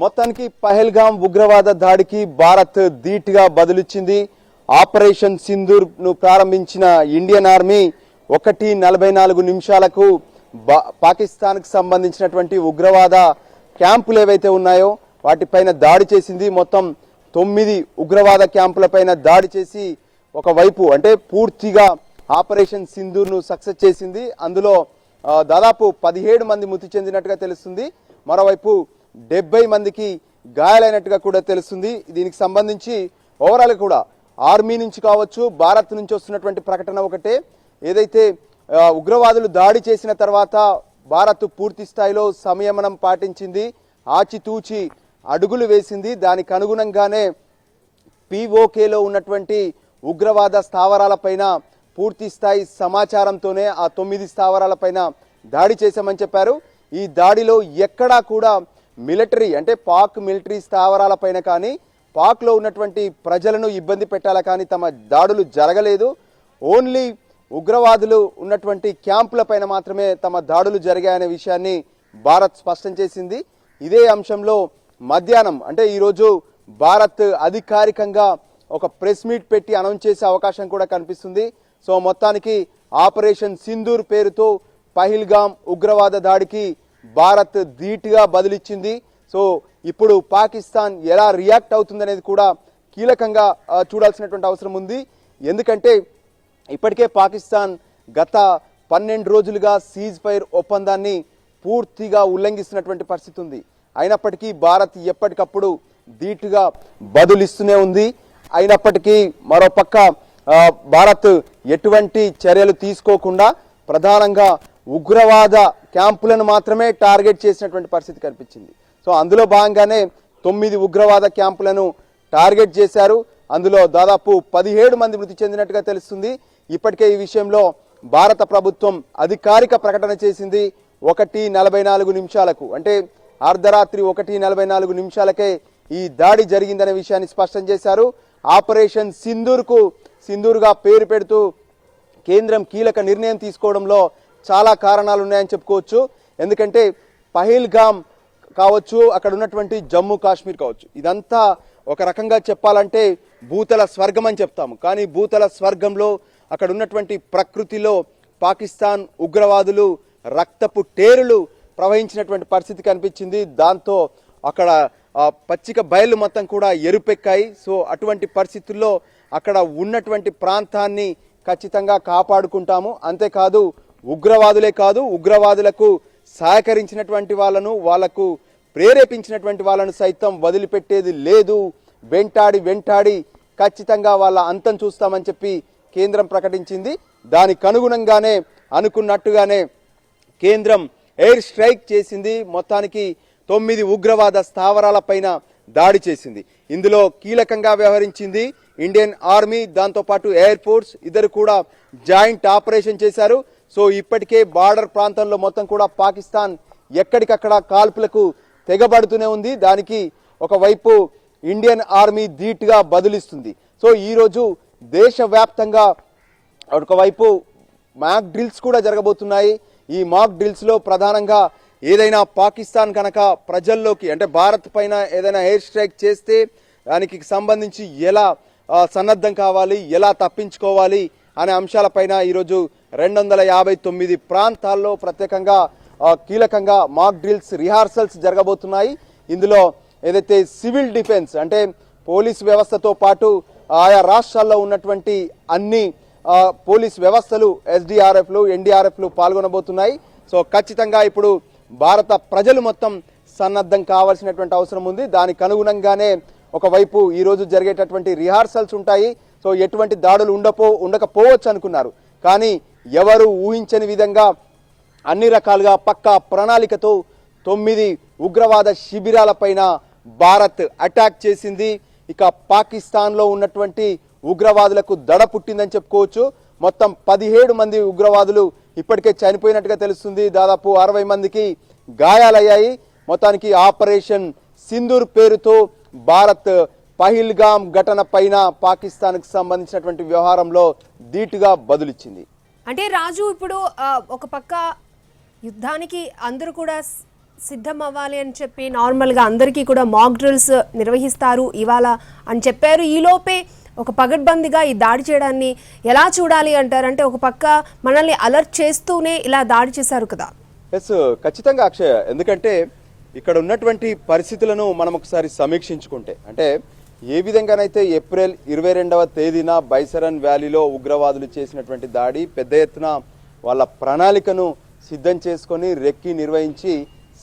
మొత్తానికి పహల్గాం ఉగ్రవాద దాడికి భారత్ ధీటుగా బదులిచ్చింది. ఆపరేషన్ సింధూర్ ను ప్రారంభించిన ఇండియన్ ఆర్మీ 1:44 పాకిస్తాన్ కు సంబంధించినటువంటి ఉగ్రవాద క్యాంపులు ఏవైతే ఉన్నాయో వాటిపైన దాడి చేసింది. మొత్తం 9 ఉగ్రవాద క్యాంపులపైన దాడి చేసి ఒకవైపు అంటే పూర్తిగా ఆపరేషన్ సింధూర్ ను సక్సెస్ చేసింది. అందులో దాదాపు 17 మంది మృతి చెందినట్టుగా తెలుస్తుంది. మరోవైపు 70 మందికి గాయాలైనట్టుగా కూడా తెలుస్తుంది. దీనికి సంబంధించి ఓవరాల్ కూడా ఆర్మీ నుంచి కావచ్చు, భారత్ నుంచి వస్తున్నటువంటి ప్రకటన ఒకటే, ఏదైతే ఉగ్రవాదులు దాడి చేసిన తర్వాత భారత్ పూర్తి స్థాయిలో సంయమనం పాటించింది, ఆచితూచి అడుగులు వేసింది. దానికి అనుగుణంగానే పిఓకేలో ఉన్నటువంటి ఉగ్రవాద స్థావరాలపైన పూర్తి స్థాయి సమాచారంతోనే ఆ 9 స్థావరాలపైన దాడి చేశామని చెప్పారు. ఈ దాడిలో ఎక్కడా కూడా మిలిటరీ అంటే పాక్ మిలిటరీ స్థావరాలపైన కానీ పాక్లో ఉన్నటువంటి ప్రజలను ఇబ్బంది పెట్టాలా కానీ తమ దాడులు జరగలేదు. ఓన్లీ ఉగ్రవాదులు ఉన్నటువంటి క్యాంపులపైన మాత్రమే తమ దాడులు జరిగాయనే విషయాన్ని భారత్ స్పష్టం చేసింది. ఇదే అంశంలో మధ్యాహ్నం అంటే ఈరోజు భారత్ అధికారికంగా ఒక ప్రెస్ మీట్ పెట్టి అనౌన్స్ చేసే అవకాశం కూడా కనిపిస్తుంది. సో మొత్తానికి ఆపరేషన్ సింధూర్ పేరుతో పహల్గాం ఉగ్రవాద దాడికి భారత్ ధీటుగా బదులిచ్చింది. సో ఇప్పుడు పాకిస్తాన్ ఎలా రియాక్ట్ అవుతుందనేది కూడా కీలకంగా చూడాల్సినటువంటి అవసరం ఉంది. ఎందుకంటే ఇప్పటికే పాకిస్తాన్ గత 12 రోజులుగా సీజ్ ఫైర్ ఒప్పందాన్ని పూర్తిగా ఉల్లంఘిస్తున్నటువంటి పరిస్థితి ఉంది. అయినప్పటికీ భారత్ ఎప్పటికప్పుడు ధీటుగా బదులిస్తూనే ఉంది. అయినప్పటికీ మరోపక్క భారత్ ఎటువంటి చర్యలు తీసుకోకుండా ప్రధానంగా ఉగ్రవాద క్యాంపులను మాత్రమే టార్గెట్ చేసినటువంటి పరిస్థితి కనిపించింది. సో అందులో భాగంగానే 9 ఉగ్రవాద క్యాంపులను టార్గెట్ చేశారు. అందులో దాదాపు 17 మంది మృతి చెందినట్టుగా తెలుస్తుంది. ఇప్పటికే ఈ విషయంలో భారత ప్రభుత్వం అధికారిక ప్రకటన చేసింది. 1:44 అంటే అర్ధరాత్రి 1:44 ఈ దాడి జరిగిందనే విషయాన్ని స్పష్టం చేశారు. ఆపరేషన్ సింధూర్గా పేరు పెడుతూ కేంద్రం కీలక నిర్ణయం తీసుకోవడంలో చాలా కారణాలు ఉన్నాయని చెప్పుకోవచ్చు. ఎందుకంటే పహల్గాం కావచ్చు, అక్కడ ఉన్నటువంటి జమ్మూ కాశ్మీర్ కావచ్చు, ఇదంతా ఒక రకంగా చెప్పాలంటే భూతల స్వర్గం అని చెప్తాము. కానీ భూతల స్వర్గంలో అక్కడ ఉన్నటువంటి ప్రకృతిలో పాకిస్తాన్ ఉగ్రవాదులు రక్తపు టేరులు ప్రవహించినటువంటి పరిస్థితి కనిపించింది. దాంతో అక్కడ పచ్చిక బయలు మొత్తం కూడా ఎరుపెక్కాయి. సో అటువంటి పరిస్థితుల్లో అక్కడ ఉన్నటువంటి ప్రాంతాన్ని ఖచ్చితంగా కాపాడుకుంటాము. అంతేకాదు ఉగ్రవాదులే కాదు, ఉగ్రవాదులకు సహకరించినటువంటి వాళ్లకు ప్రేరేపించినటువంటి వాళ్ళను సైతం వదిలిపెట్టేది లేదు. వెంటాడి ఖచ్చితంగా వాళ్ళ అంతం చూస్తామని చెప్పి కేంద్రం ప్రకటించింది. దానికి అనుగుణంగానే అనుకున్నట్టుగానే కేంద్రం ఎయిర్ స్ట్రైక్ చేసింది. మొత్తానికి 9 ఉగ్రవాద స్థావరాలపైన దాడి చేసింది. ఇందులో కీలకంగా వ్యవహరించింది ఇండియన్ ఆర్మీ, దాంతోపాటు ఎయిర్ ఫోర్స్, ఇద్దరు కూడా జాయింట్ ఆపరేషన్ చేశారు. సో ఇప్పటికే బార్డర్ ప్రాంతంలో మొత్తం కూడా పాకిస్తాన్ ఎక్కడికక్కడ కాల్పులకు తెగబడుతూనే ఉంది. దానికి ఒకవైపు ఇండియన్ ఆర్మీ ధీటుగా బదులిస్తుంది. సో ఈరోజు దేశవ్యాప్తంగా ఒకవైపు మాక్ డ్రిల్స్ కూడా జరగబోతున్నాయి. ఈ మాక్ డ్రిల్స్ లో ప్రధానంగా ఏదైనా పాకిస్తాన్ కనుక ప్రజల్లోకి అంటే భారత్ పైన ఏదైనా ఎయిర్ స్ట్రైక్ చేస్తే దానికి సంబంధించి ఎలా సన్నద్ధం కావాలి, ఎలా తప్పించుకోవాలి అనే అంశాలపైన ఈరోజు 259 ప్రాంతాల్లో ప్రత్యేకంగా కీలకంగా మాక్ డ్రిల్స్ రిహార్సల్స్ జరగబోతున్నాయి. ఇందులో ఏదైతే సివిల్ డిఫెన్స్ అంటే పోలీస్ వ్యవస్థతో పాటు ఆయా రాష్ట్రాల్లో ఉన్నటువంటి అన్ని పోలీస్ వ్యవస్థలు ఎస్డిఆర్ఎఫ్లు, ఎన్డీఆర్ఎఫ్లు పాల్గొనబోతున్నాయి. సో ఖచ్చితంగా ఇప్పుడు భారత ప్రజలు మొత్తం సన్నద్ధం కావాల్సినటువంటి అవసరం ఉంది. దానికి అనుగుణంగానే ఒకవైపు ఈరోజు జరిగేటటువంటి రిహార్సల్స్ ఉంటాయి. సో ఎటువంటి దాడులు ఉండకపోవచ్చు అనుకున్నారు, కానీ ఎవరు ఊహించని విధంగా అన్ని రకాలుగా పక్కా ప్రణాళికతో 9 ఉగ్రవాద శిబిరాలపైన భారత్ అటాక్ చేసింది. ఇక పాకిస్తాన్లో ఉన్నటువంటి ఉగ్రవాదులకు దడ పుట్టిందని చెప్పుకోవచ్చు. మొత్తం 17 మంది ఉగ్రవాదులు ఇప్పటికే చనిపోయినట్టుగా తెలుస్తుంది. దాదాపు 60 మందికి గాయాలయ్యాయి. మొత్తానికి ఆపరేషన్ సింధూర్ పేరుతో భారత్ పహల్గాం ఘటన పైన పాకిస్తాన్కు సంబంధించినటువంటి వ్యవహారంలో ధీటుగా బదులిచ్చింది. అంటే రాజు ఇప్పుడు ఒక పక్క యుద్ధానికి అందరూ కూడా సిద్ధం అవ్వాలి అని చెప్పి నార్మల్గా అందరికీ కూడా మాక్ డ్రిల్స్ నిర్వహిస్తారు ఇవాళ అని చెప్పారు. ఈలోపే ఒక పగడ్బందీగా ఈ దాడి చేయడాన్ని ఎలా చూడాలి అంటారంటే ఒక పక్క మనల్ని అలర్ట్ చేస్తూనే ఇలా దాడి చేశారు కదా. ఎస్, ఖచ్చితంగా అక్షయ. ఎందుకంటే ఇక్కడ ఉన్నటువంటి పరిస్థితులను మనం ఒకసారి సమీక్షించుకుంటే అంటే ఏ విధంగానైతే ఏప్రిల్ 22వ తేదీన బైసరన్ వ్యాలీలో ఉగ్రవాదులు చేసినటువంటి దాడి పెద్ద ఎత్తున వాళ్ళ ప్రణాళికను సిద్ధం చేసుకొని రెక్కి నిర్వహించి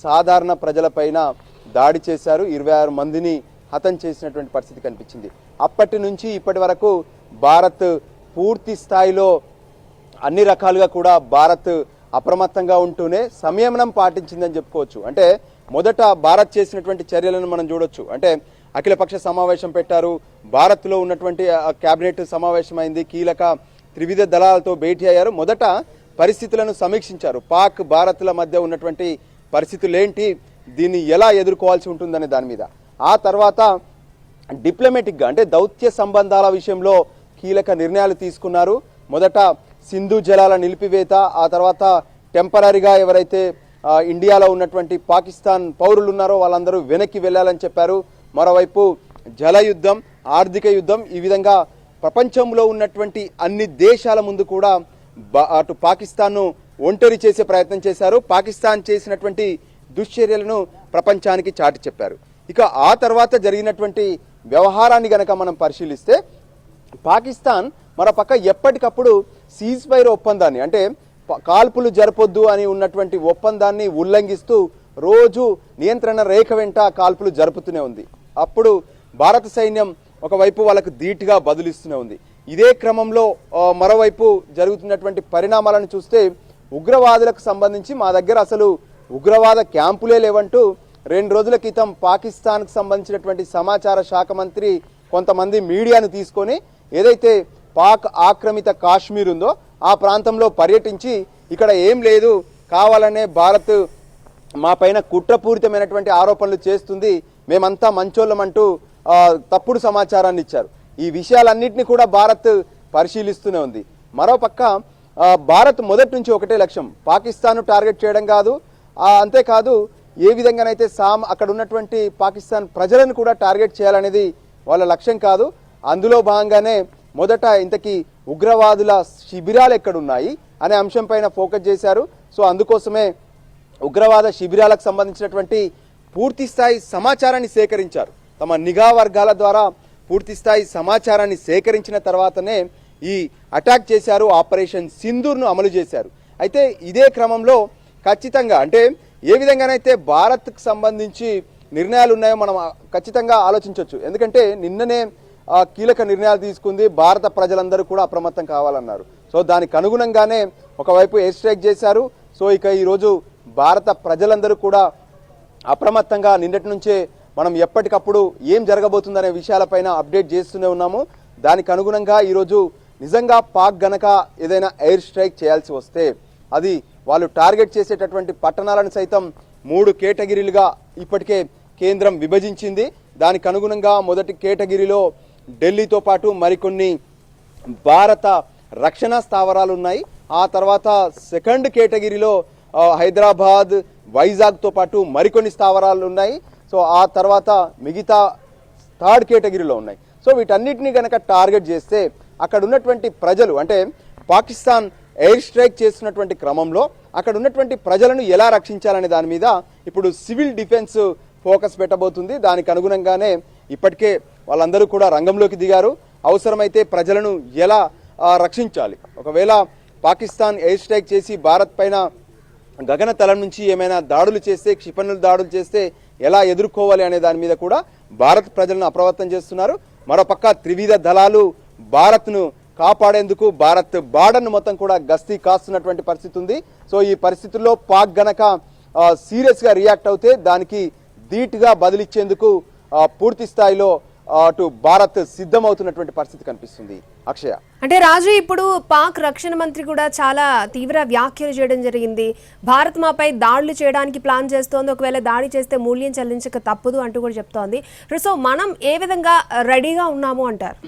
సాధారణ ప్రజలపైన దాడి చేశారు. 26 మందిని హతం చేసినటువంటి పరిస్థితి కనిపించింది. అప్పటి నుంచి ఇప్పటి వరకు భారత్ పూర్తి స్థాయిలో అన్ని రకాలుగా కూడా భారత్ అప్రమత్తంగా ఉంటూనే సంయమనం పాటించిందని చెప్పుకోవచ్చు. అంటే మొదట భారత్ చేసినటువంటి చర్యలను మనం చూడొచ్చు. అంటే అఖిలపక్ష సమావేశం పెట్టారు, భారత్లో ఉన్నటువంటి కేబినెట్ సమావేశమైంది, కీలక త్రివిధ దళాలతో భేటీ అయ్యారు. మొదట పరిస్థితులను సమీక్షించారు. పాక్ భారత్ల మధ్య ఉన్నటువంటి పరిస్థితులేంటి, దీన్ని ఎలా ఎదుర్కోవాల్సి ఉంటుందనే దాని మీద. ఆ తర్వాత డిప్లొమాటిక్గా అంటే దౌత్య సంబంధాల విషయంలో కీలక నిర్ణయాలు తీసుకున్నారు. మొదట సింధు జలాల నిలిపివేత, ఆ తర్వాత టెంపరీగా ఎవరైతే ఇండియాలో ఉన్నటువంటి పాకిస్తాన్ పౌరులు ఉన్నారో వాళ్ళందరూ వెనక్కి వెళ్ళాలని చెప్పారు. మరోవైపు జల యుద్ధం, ఆర్థిక యుద్ధం, ఈ విధంగా ప్రపంచంలో ఉన్నటువంటి అన్ని దేశాల ముందు కూడా అటు పాకిస్తాన్ను ఒంటరి చేసే ప్రయత్నం చేశారు. పాకిస్తాన్ చేసినటువంటి దుశ్చర్యలను ప్రపంచానికి చాటి చెప్పారు. ఇక ఆ తర్వాత జరిగినటువంటి వ్యవహారాన్ని గనక మనం పరిశీలిస్తే పాకిస్తాన్ మరోపక్క ఎప్పటికప్పుడు సీజ్ ఫైర్ ఒప్పందాన్ని అంటే కాల్పులు జరపొద్దు అని ఉన్నటువంటి ఒప్పందాన్ని ఉల్లంఘిస్తూ రోజు నియంత్రణ రేఖ వెంట కాల్పులు జరుపుతూనే ఉంది. అప్పుడు భారత సైన్యం ఒకవైపు వాళ్ళకు ధీటుగా బదులిస్తూనే ఉంది. ఇదే క్రమంలో మరోవైపు జరుగుతున్నటువంటి పరిణామాలను చూస్తే ఉగ్రవాదులకు సంబంధించి మా దగ్గర అసలు ఉగ్రవాద క్యాంపులే లేవంటూ 2 రోజుల క్రితం పాకిస్తాన్కు సంబంధించినటువంటి సమాచార శాఖ మంత్రి కొంతమంది మీడియాను తీసుకొని ఏదైతే పాక్ ఆక్రమిత కాశ్మీర్ ఉందో ఆ ప్రాంతంలో పర్యటించి ఇక్కడ ఏం లేదు, కావాలనే భారత్ మా పైన కుట్రపూరితమైనటువంటి ఆరోపణలు చేస్తుంది, మేమంతా మంచోళ్ళమంటూ తప్పుడు సమాచారాన్ని ఇచ్చారు. ఈ విషయాలన్నింటినీ కూడా భారత్ పరిశీలిస్తూనే ఉంది. మరోపక్క భారత్ మొదటి నుంచి ఒకటే లక్ష్యం, పాకిస్తాన్ టార్గెట్ చేయడం కాదు, అంతేకాదు ఏ విధంగానైతే అక్కడ ఉన్నటువంటి పాకిస్తాన్ ప్రజలను కూడా టార్గెట్ చేయాలనేది వాళ్ళ లక్ష్యం కాదు. అందులో భాగంగానే మొదట ఇంతకీ ఉగ్రవాదుల శిబిరాలు ఎక్కడున్నాయి అనే అంశం పైన ఫోకస్ చేశారు. సో అందుకోసమే ఉగ్రవాద శిబిరాలకు సంబంధించినటువంటి పూర్తి స్థాయి సమాచారాన్ని సేకరించారు. తమ నిఘా వర్గాల ద్వారా పూర్తి స్థాయి సమాచారాన్ని సేకరించిన తర్వాతనే ఈ అటాక్ చేశారు, ఆపరేషన్ సింధూర్ను అమలు చేశారు. అయితే ఇదే క్రమంలో ఖచ్చితంగా అంటే ఏ విధంగానైతే భారత్కు సంబంధించి నిర్ణయాలు ఉన్నాయో మనం ఖచ్చితంగా ఆలోచించవచ్చు. ఎందుకంటే నిన్ననే కీలక నిర్ణయాలు తీసుకుంది, భారత ప్రజలందరూ కూడా అప్రమత్తం కావాలన్నారు. సో దానికి అనుగుణంగానే ఒకవైపు ఎయిర్ స్ట్రైక్ చేశారు. సో ఇక ఈరోజు భారత ప్రజలందరూ కూడా అప్రమత్తంగా నిన్నటి నుంచే మనం ఎప్పటికప్పుడు ఏం జరగబోతుందనే విషయాలపైన అప్డేట్ చేస్తూనే ఉన్నాము. దానికి అనుగుణంగా ఈరోజు నిజంగా పాక్ గనక ఏదైనా ఎయిర్ స్ట్రైక్ చేయాల్సి వస్తే అది వాళ్ళు టార్గెట్ చేసేటటువంటి పట్టణాలను సైతం 3 కేటగిరీలుగా ఇప్పటికే కేంద్రం విభజించింది. దానికి అనుగుణంగా మొదటి కేటగిరీలో ఢిల్లీతో పాటు మరికొన్ని భారత రక్షణ స్థావరాలు ఉన్నాయి. ఆ తర్వాత సెకండ్ కేటగిరీలో హైదరాబాద్, వైజాగ్తో పాటు మరికొన్ని స్థావరాలు ఉన్నాయి. సో ఆ తర్వాత మిగతా థర్డ్ కేటగిరీలో ఉన్నాయి. సో వీటన్నిటిని కనుక టార్గెట్ చేస్తే అక్కడ ఉన్నటువంటి ప్రజలు అంటే పాకిస్తాన్ ఎయిర్ స్ట్రైక్ చేస్తున్నటువంటి క్రమంలో అక్కడ ఉన్నటువంటి ప్రజలను ఎలా రక్షించాలనే దాని మీద ఇప్పుడు సివిల్ డిఫెన్స్ ఫోకస్ పెట్టబోతుంది. దానికి అనుగుణంగానే ఇప్పటికే వాళ్ళందరూ కూడా రంగంలోకి దిగారు. అవసరమైతే ప్రజలను ఎలా రక్షించాలి, ఒకవేళ పాకిస్తాన్ ఎయిర్ స్ట్రైక్ చేసి భారత్ పైన గగనతలం నుంచి ఏమైనా దాడులు చేస్తే, క్షిపణుల దాడులు చేస్తే ఎలా ఎదుర్కోవాలి అనే దాని మీద కూడా భారత్ ప్రజలను అప్రమత్తం చేస్తున్నారు. మరోపక్క త్రివిధ దళాలు భారత్ను కాపాడేందుకు భారత్ బార్డర్ను మొత్తం కూడా గస్తీ కాస్తున్నటువంటి పరిస్థితి ఉంది. సో ఈ పరిస్థితుల్లో పాక్ గనక సీరియస్గా రియాక్ట్ అవుతే దానికి ధీటుగా బదిలిచ్చేందుకు పూర్తి స్థాయిలో అటు భారత్ సిద్ధమవుతున్నటువంటి పరిస్థితి కనిపిస్తుంది. అక్షయ, అంటే రాజు ఇప్పుడు పాక్ రక్షణ మంత్రి కూడా చాలా తీవ్ర వ్యాఖ్యలు చేయడం జరిగింది. భారత్ మాపై దాడులు చేయడానికి ప్లాన్ చేస్తోంది, ఒకవేళ దాడి చేస్తే మూల్యం చెల్లించక తప్పదు అంటూ కూడా చెప్తోంది. సో మనం ఏ విధంగా రెడీగా ఉన్నాము అంటారు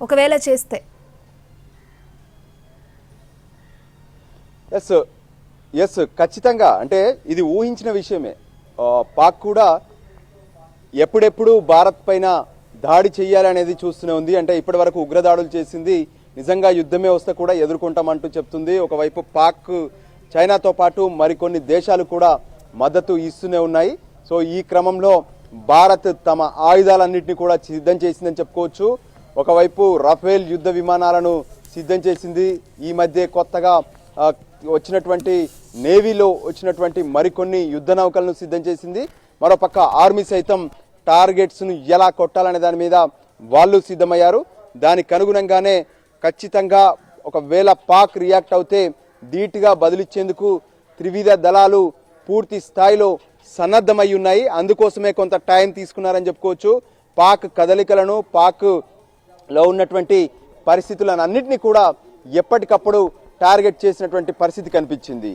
ఒకవేళ చేస్తే? ఎస్, ఎస్, ఖచ్చితంగా. అంటే ఇది ఊహించిన విషయమే. పాక్ కూడా ఎప్పుడెప్పుడు భారత్ పైన దాడి చేయాలనేది చూస్తూనే ఉంది. అంటే ఇప్పటి వరకు ఉగ్రదాడులు చేసింది, నిజంగా యుద్ధమే వస్తే కూడా ఎదుర్కొంటామంటూ చెప్తుంది. ఒకవైపు పాక్, చైనాతో పాటు మరికొన్ని దేశాలు కూడా మద్దతు ఇస్తూనే ఉన్నాయి. సో ఈ క్రమంలో భారత్ తమ ఆయుధాలన్నింటినీ కూడా సిద్ధం చేసిందని చెప్పుకోవచ్చు. ఒకవైపు రఫేల్ యుద్ధ విమానాలను సిద్ధం చేసింది. ఈ మధ్య కొత్తగా వచ్చినటువంటి నేవీలో వచ్చినటువంటి మరికొన్ని యుద్ధ నౌకలను సిద్ధం చేసింది. మరోపక్క ఆర్మీ సైతం టార్గెట్స్ను ఎలా కొట్టాలనే దాని మీద వాళ్ళు సిద్ధమయ్యారు. దానికి అనుగుణంగానే ఖచ్చితంగా ఒకవేళ పాక్ రియాక్ట్ అవుతే ధీటుగా బదిలిచ్చేందుకు త్రివిధ దళాలు పూర్తి స్థాయిలో సన్నద్ధమై ఉన్నాయి. అందుకోసమే కొంత టైం తీసుకున్నారని చెప్పుకోవచ్చు. పాక్ కదలికలను, పాక్లో ఉన్నటువంటి పరిస్థితులను అన్నింటినీ కూడా ఎప్పటికప్పుడు టార్గెట్ చేసినటువంటి పరిస్థితి కనిపించింది.